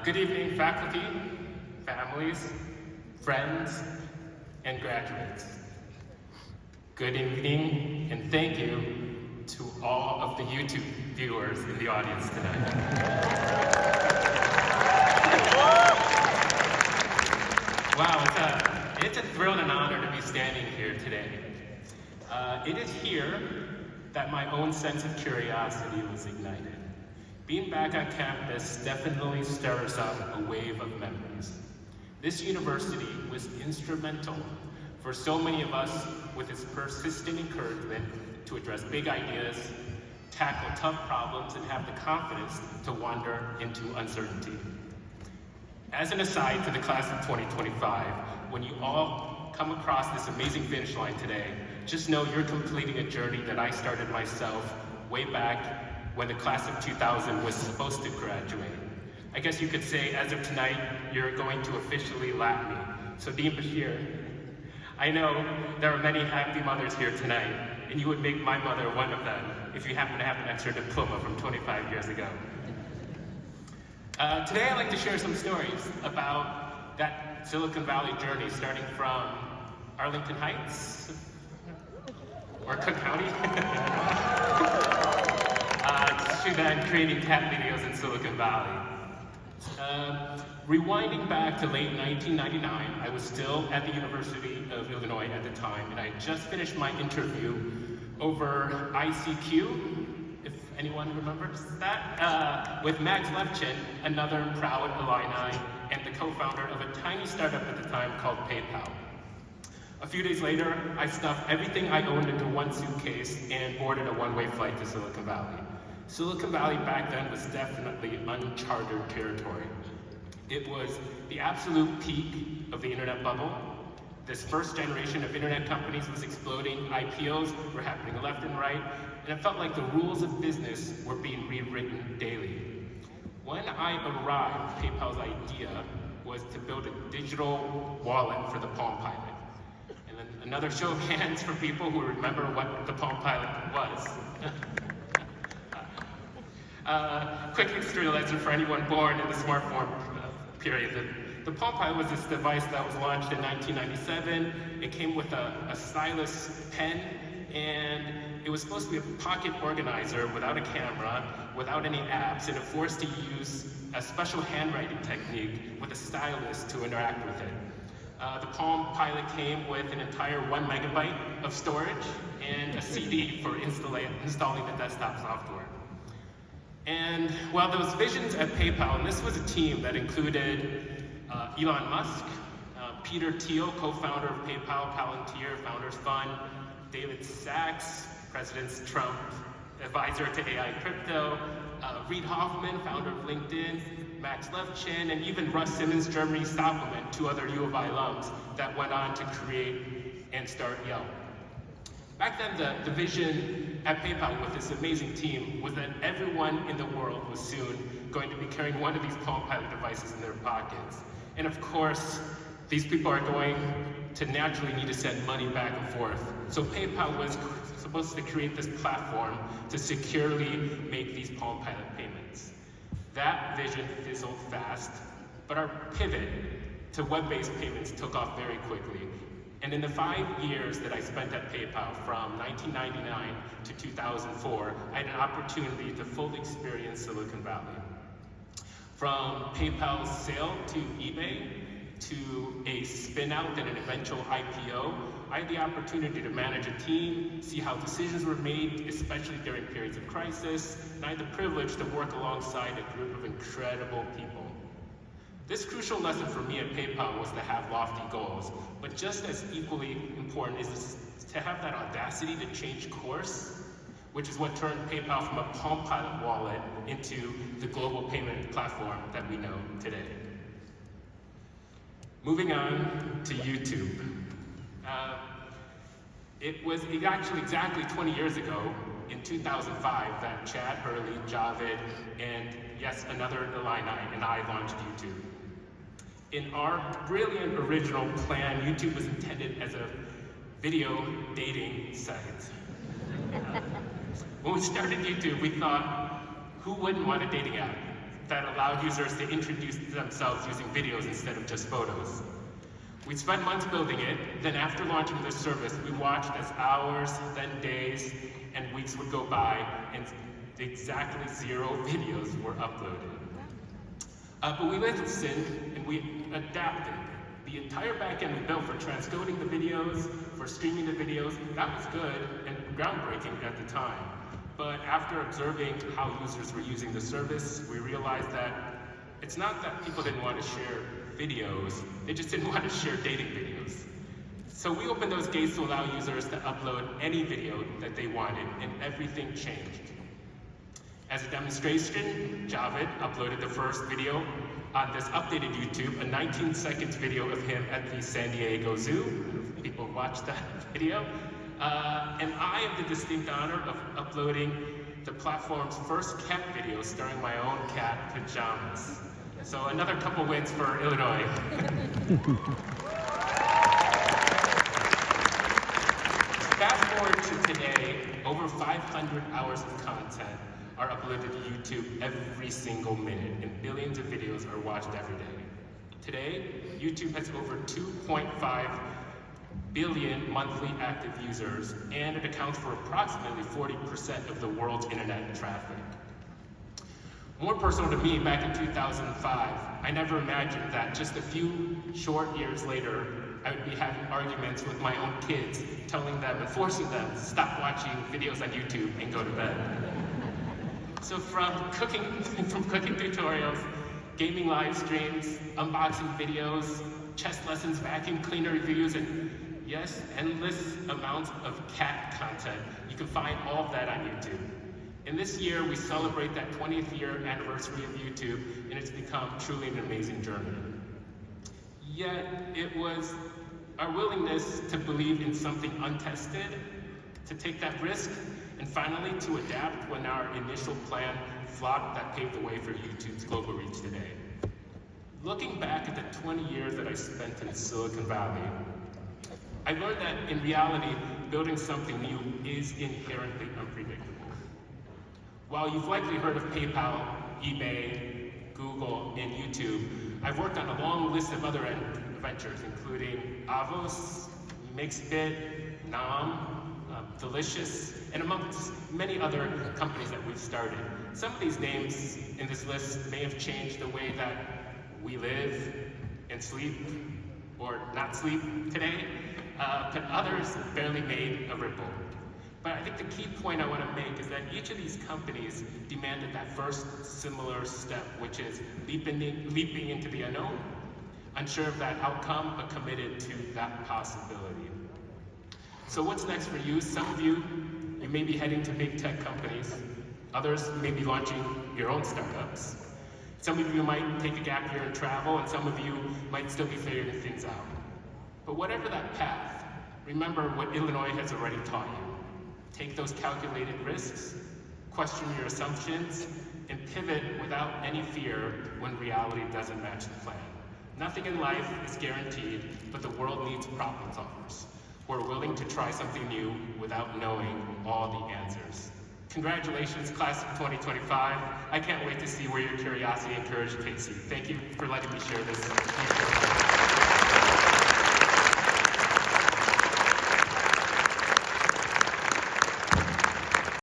Good evening, faculty, families, friends, and graduates. Good evening, and thank you to all of the YouTube viewers in the audience tonight. Wow, it's a thrill and an honor to be standing here today. It is here that my own sense of curiosity was ignited. Being back on campus definitely stirs up a wave of memories. This university was instrumental for so many of us with its persistent encouragement to address big ideas, tackle tough problems, and have the confidence to wander into uncertainty. As an aside to the class of 2025, when you all come across this amazing finish line today, just know you're completing a journey that I started myself way back when the class of 2000 was supposed to graduate. I guess you could say, as of tonight, you're going to officially lap me. So Dean Bashir, I know there are many happy mothers here tonight, and you would make my mother one of them if you happen to have an extra diploma from 25 years ago. Today I'd like to share some stories about that Silicon Valley journey, starting from Arlington Heights, or Cook County, to then creating cat videos in Silicon Valley. Rewinding back to late 1999, I was still at the University of Illinois at the time, and I just finished my interview over ICQ, if anyone remembers that, with Max Levchin, another proud alumni, and the co-founder of a tiny startup at the time called PayPal. A few days later, I stuffed everything I owned into one suitcase and boarded a one-way flight to Silicon Valley. Silicon Valley back then was definitely uncharted territory. It was the absolute peak of the internet bubble. This first generation of internet companies was exploding, IPOs were happening left and right, and it felt like the rules of business were being rewritten daily. When I arrived, PayPal's idea was to build a digital wallet for the Palm Pilot. And then another show of hands for people who remember what the Palm Pilot was. Quick history lesson for anyone born in the smartphone period. The Palm Pilot was this device that was launched in 1997. It came with a stylus pen, and it was supposed to be a pocket organizer without a camera, without any apps, and it forced to use a special handwriting technique with a stylus to interact with it. The Palm Pilot came with an entire 1 megabyte of storage and a CD for installing the desktop software. And while those visions at PayPal, and this was a team that included Elon Musk, Peter Thiel, co-founder of PayPal, Palantir, Founders Fund, David Sachs, President Trump, advisor to AI crypto, Reid Hoffman, founder of LinkedIn, Max Levchin, and even Russ Simmons, Germany Supplement, two other U of I alums that went on to create and start Yelp. Back then, the vision at PayPal with this amazing team was that everyone in the world was soon going to be carrying one of these Palm Pilot devices in their pockets. And of course, these people are going to naturally need to send money back and forth. So PayPal was supposed to create this platform to securely make these Palm Pilot payments. That vision fizzled fast, but our pivot to web-based payments took off very quickly. And in the 5 years that I spent at PayPal, from 1999 to 2004, I had an opportunity to fully experience Silicon Valley. From PayPal's sale to eBay, to a spin-out and an eventual IPO, I had the opportunity to manage a team, see how decisions were made, especially during periods of crisis, and I had the privilege to work alongside a group of incredible people. This crucial lesson for me at PayPal was to have lofty goals, but just as equally important is to have that audacity to change course, which is what turned PayPal from a Palm Pilot wallet into the global payment platform that we know today. Moving on to YouTube. It was actually exactly 20 years ago, in 2005, that Chad, Hurley, Javed, and yes, another alumni and I launched YouTube. In our brilliant original plan, YouTube was intended as a video dating site. When we started YouTube, we thought, who wouldn't want a dating app that'll allowed users to introduce themselves using videos instead of just photos. We spent months building it, then after launching this service, we watched as hours, then days, and weeks would go by, and exactly 0 videos were uploaded. But we listened, and we adapted. The entire backend we built for transcoding the videos, for streaming the videos, that was good and groundbreaking at the time. But after observing how users were using the service, we realized that it's not that people didn't want to share videos, they just didn't want to share dating videos. So we opened those gates to allow users to upload any video that they wanted, and everything changed. As a demonstration, Javed uploaded the first video on this updated YouTube, a 19 seconds video of him at the San Diego Zoo. People watched that video. And I have the distinct honor of uploading the platform's first cat video starring my own cat, Pajamas. So another couple wins for Illinois. Fast forward to today, over 500 hours of content are uploaded to YouTube every single minute, and billions of videos are watched every day. Today, YouTube has over 2.5 billion monthly active users, and it accounts for approximately 40% of the world's internet traffic. More personal to me, back in 2005, I never imagined that just a few short years later, I would be having arguments with my own kids, telling them and forcing them to stop watching videos on YouTube and go to bed. So from cooking tutorials, gaming live streams, unboxing videos, chess lessons, vacuum cleaner reviews, and yes, endless amounts of cat content, you can find all of that on YouTube. And this year, we celebrate that 20th year anniversary of YouTube, and it's become truly an amazing journey. Yet, it was our willingness to believe in something untested, to take that risk, and finally to adapt when our initial plan flopped that paved the way for YouTube's global reach today. Looking back at the 20 years that I spent in Silicon Valley, I learned that in reality, building something new is inherently unpredictable. While you've likely heard of PayPal, eBay, Google, and YouTube, I've worked on a long list of other ventures, including Avos, Mixbit, Nom, Delicious, and amongst many other companies that we've started. Some of these names in this list may have changed the way that we live and sleep, or not sleep today, but others barely made a ripple. But I think the key point I want to make is that each of these companies demanded that first similar step, which is leaping into the unknown, unsure of that outcome, but committed to that possibility. So what's next for you? Some of you may be heading to big tech companies. Others may be launching your own startups. Some of you might take a gap year and travel, and some of you might still be figuring things out. But whatever that path, remember what Illinois has already taught you. Take those calculated risks, question your assumptions, and pivot without any fear when reality doesn't match the plan. Nothing in life is guaranteed, but the world needs problem solvers who are willing to try something new without knowing all the answers. Congratulations, class of 2025. I can't wait to see where your curiosity and courage takes you. Thank you for letting me share this.